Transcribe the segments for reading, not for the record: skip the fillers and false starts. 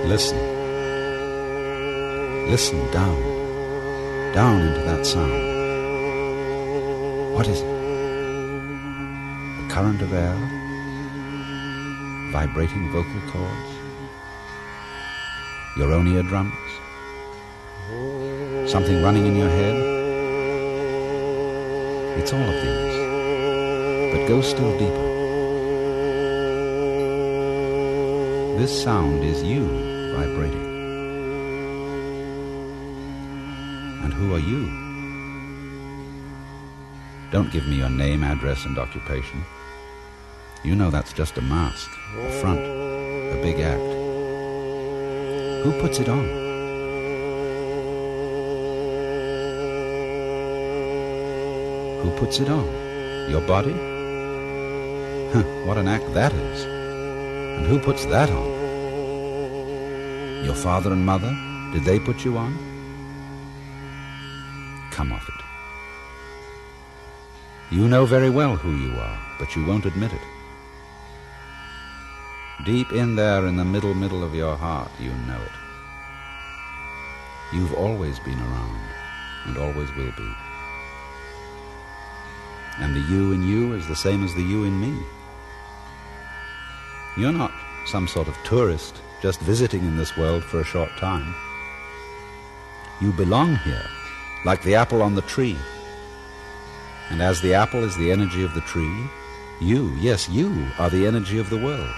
Listen. Listen down. Down into that sound. What is it? A current of air? Vibrating vocal cords? Your own eardrums? Something running in your head? It's all of these. But go still deeper. This sound is you vibrating. And who are you? Don't give me your name, address, and occupation. You know that's just a mask, a front, a big act. Who puts it on? Who puts it on? Your body? What an act that is. And who puts that on? Your father and mother? Did they put you on? Come off it. You know very well who you are, but you won't admit it. Deep in there in the middle of your heart, you know it. You've always been around, and always will be. And the you in you is the same as the you in me. You're not some sort of tourist just visiting in this world for a short time. You belong here, like the apple on the tree. And as the apple is the energy of the tree, you, yes, you are the energy of the world.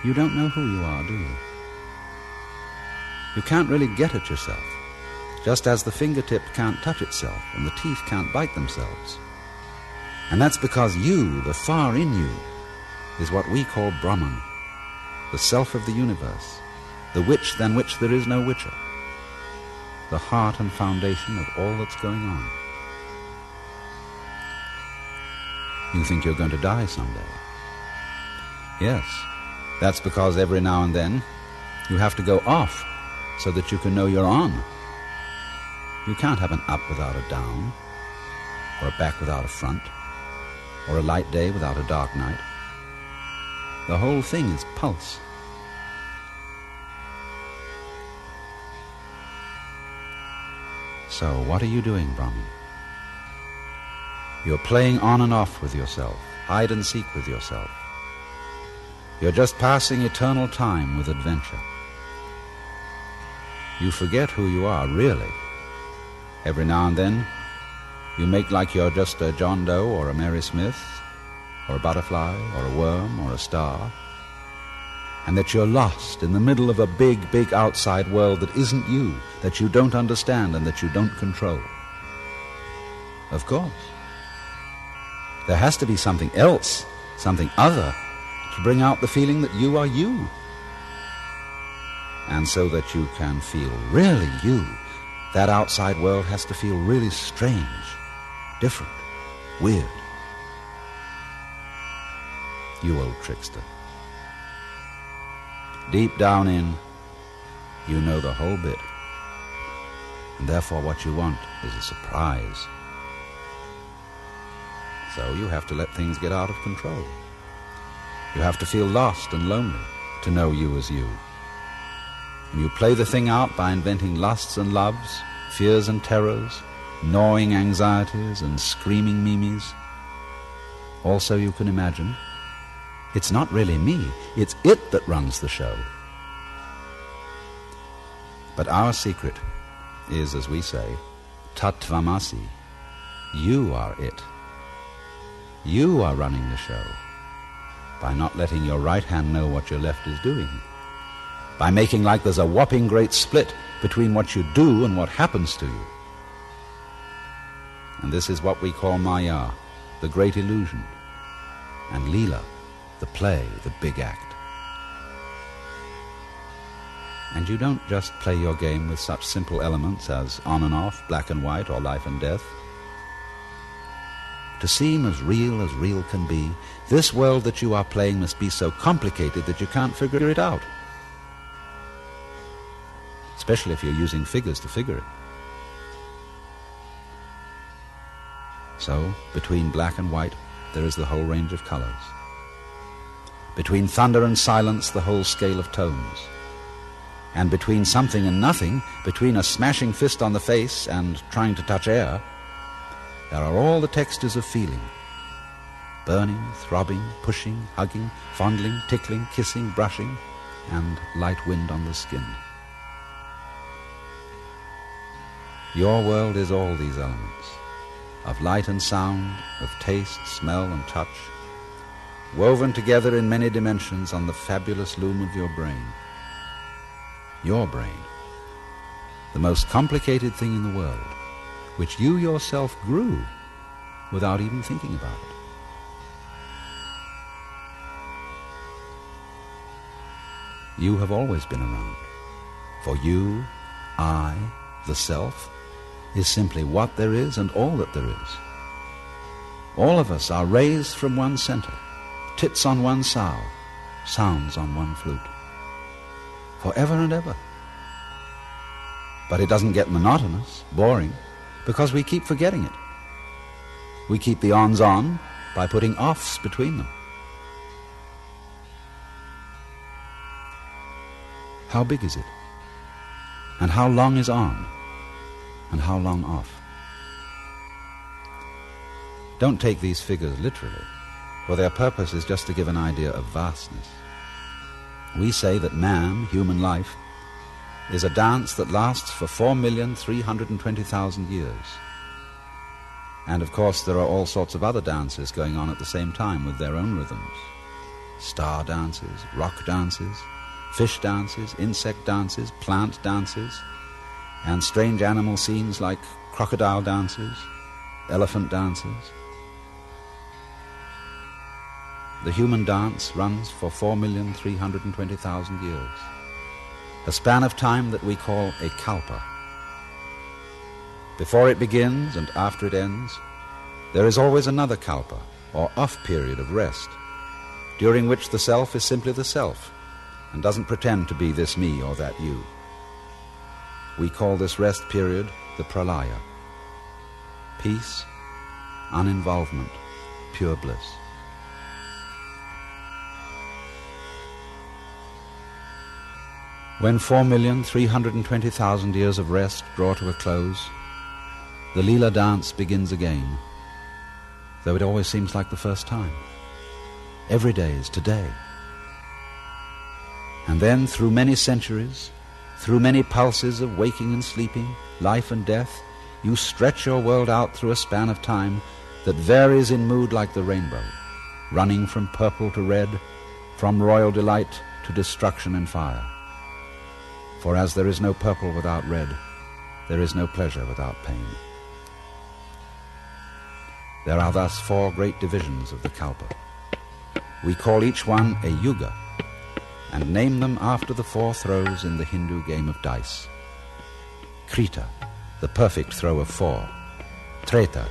You don't know who you are, do you? You can't really get at yourself, just as the fingertip can't touch itself and the teeth can't bite themselves. And that's because you, the far in you, is what we call Brahman, the self of the universe, the which than which there is no witcher, the heart and foundation of all that's going on. You think you're going to die someday. Yes, that's because every now and then you have to go off so that you can know you're on. You can't have an up without a down, or a back without a front, or a light day without a dark night. The whole thing is pulse. So what are you doing, Brahman? You're playing on and off with yourself, hide and seek with yourself. You're just passing eternal time with adventure. You forget who you are, really. Every now and then, you make like you're just a John Doe or a Mary Smith, or a butterfly, or a worm, or a star, and that you're lost in the middle of a big outside world that isn't you, that you don't understand and that you don't control. Of course. There has to be something else, something other, to bring out the feeling that you are you. And so that you can feel really you, that outside world has to feel really strange, different, weird. You old trickster. Deep down in, you know the whole bit. And therefore what you want is a surprise. So you have to let things get out of control. You have to feel lost and lonely to know you as you. And you play the thing out by inventing lusts and loves, fears and terrors, gnawing anxieties and screaming mimes. Also you can imagine, it's not really me, it's it that runs the show. But our secret is, as we say, Tattvamasi. You are it. You are running the show by not letting your right hand know what your left is doing, by making like there's a whopping great split between what you do and what happens to you. And this is what we call Maya, the great illusion, and Leela, the play, the big act. And you don't just play your game with such simple elements as on and off, black and white, or life and death. To seem as real can be, this world that you are playing must be so complicated that you can't figure it out. Especially if you're using figures to figure it. So, between black and white, there is the whole range of colors. Between thunder and silence, the whole scale of tones. And between something and nothing, between a smashing fist on the face and trying to touch air, there are all the textures of feeling. Burning, throbbing, pushing, hugging, fondling, tickling, kissing, brushing, and light wind on the skin. Your world is all these elements, of light and sound, of taste, smell, and touch, woven together in many dimensions on the fabulous loom of your brain. Your brain, the most complicated thing in the world, which you yourself grew without even thinking about it. You have always been around. For you, I, the self, is simply what there is and all that there is. All of us are rays from one center, tits on one sow, sounds on one flute. Forever and ever. But it doesn't get monotonous, boring, because we keep forgetting it. We keep the ons on by putting offs between them. How big is it? And how long is on? And how long off? Don't take these figures literally, for their purpose is just to give an idea of vastness. We say that man, human life, is a dance that lasts for 4,320,000 years. And of course there are all sorts of other dances going on at the same time with their own rhythms. Star dances, rock dances, fish dances, insect dances, plant dances, and strange animal scenes like crocodile dances, elephant dances. The human dance runs for 4,320,000 years, a span of time that we call a kalpa. Before it begins and after it ends, there is always another kalpa, or off period of rest, during which the self is simply the self, and doesn't pretend to be this me or that you. We call this rest period the pralaya. Peace, uninvolvement, pure bliss. When 4,320,000 years of rest draw to a close, the Leela dance begins again, though it always seems like the first time. Every day is today. And then, through many centuries, through many pulses of waking and sleeping, life and death, you stretch your world out through a span of time that varies in mood like the rainbow, running from purple to red, from royal delight to destruction and fire. For as there is no purple without red, there is no pleasure without pain. There are thus 4 great divisions of the kalpa. We call each one a yuga, and name them after the 4 throws in the Hindu game of dice. Krita, the perfect throw of 4. Treta,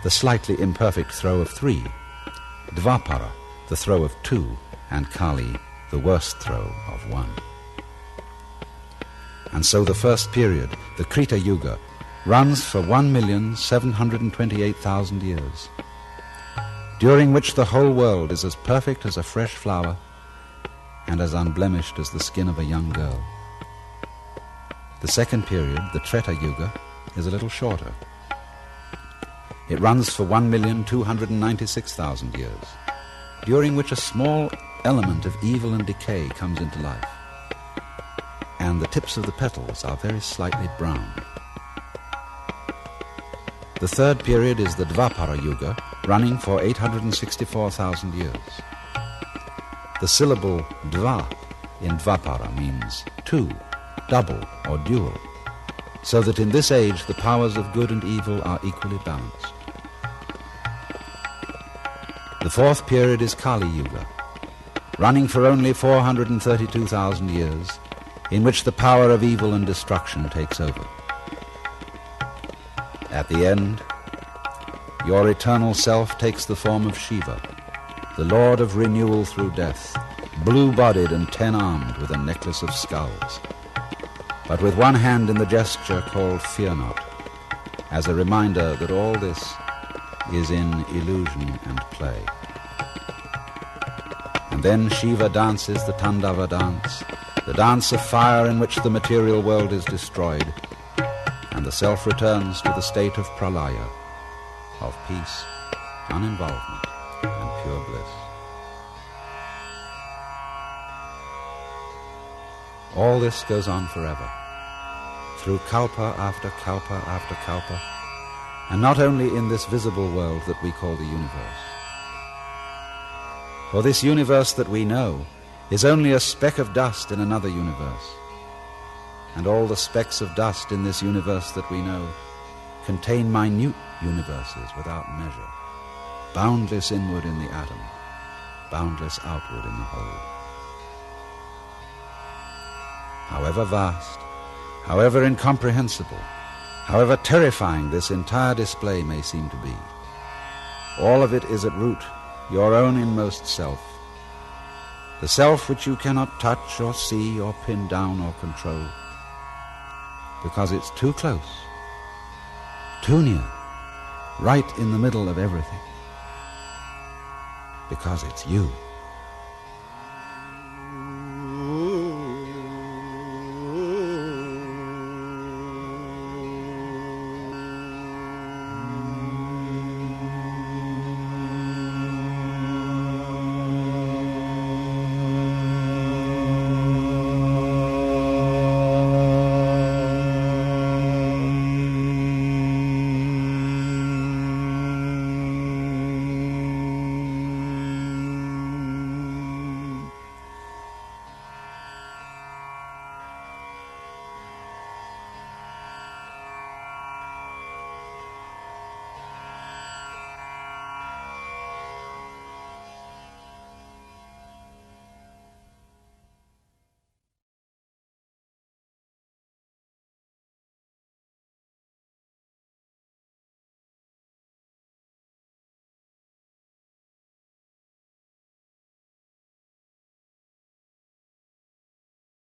the slightly imperfect throw of 3. Dvapara, the throw of 2. And Kali, the worst throw of 1. And so the first period, the Krita Yuga, runs for 1,728,000 years, during which the whole world is as perfect as a fresh flower and as unblemished as the skin of a young girl. The second period, the Treta Yuga, is a little shorter. It runs for 1,296,000 years, during which a small element of evil and decay comes into life, and the tips of the petals are very slightly brown. The third period is the Dvapara Yuga, running for 864,000 years. The syllable Dva in Dvapara means 2, double, or dual, so that in this age the powers of good and evil are equally balanced. The fourth period is Kali Yuga, running for only 432,000 years, in which the power of evil and destruction takes over. At the end, your eternal self takes the form of Shiva, the lord of renewal through death, blue-bodied and 10-armed with a necklace of skulls, but with one hand in the gesture called Fear Not, as a reminder that all this is in illusion and play. And And then Shiva dances the Tandava dance, the dance of fire in which the material world is destroyed, and the self returns to the state of pralaya, of peace, uninvolvement, and pure bliss. All this goes on forever, through kalpa after kalpa after kalpa, and not only in this visible world that we call the universe. For this universe that we know is only a speck of dust in another universe, and all the specks of dust in this universe that we know contain minute universes without measure, boundless inward in the atom, boundless outward in the whole. However vast, however incomprehensible, however terrifying this entire display may seem to be, all of it is at root your own inmost self, the self which you cannot touch or see or pin down or control, because it's too close, too near, right in the middle of everything, because it's you.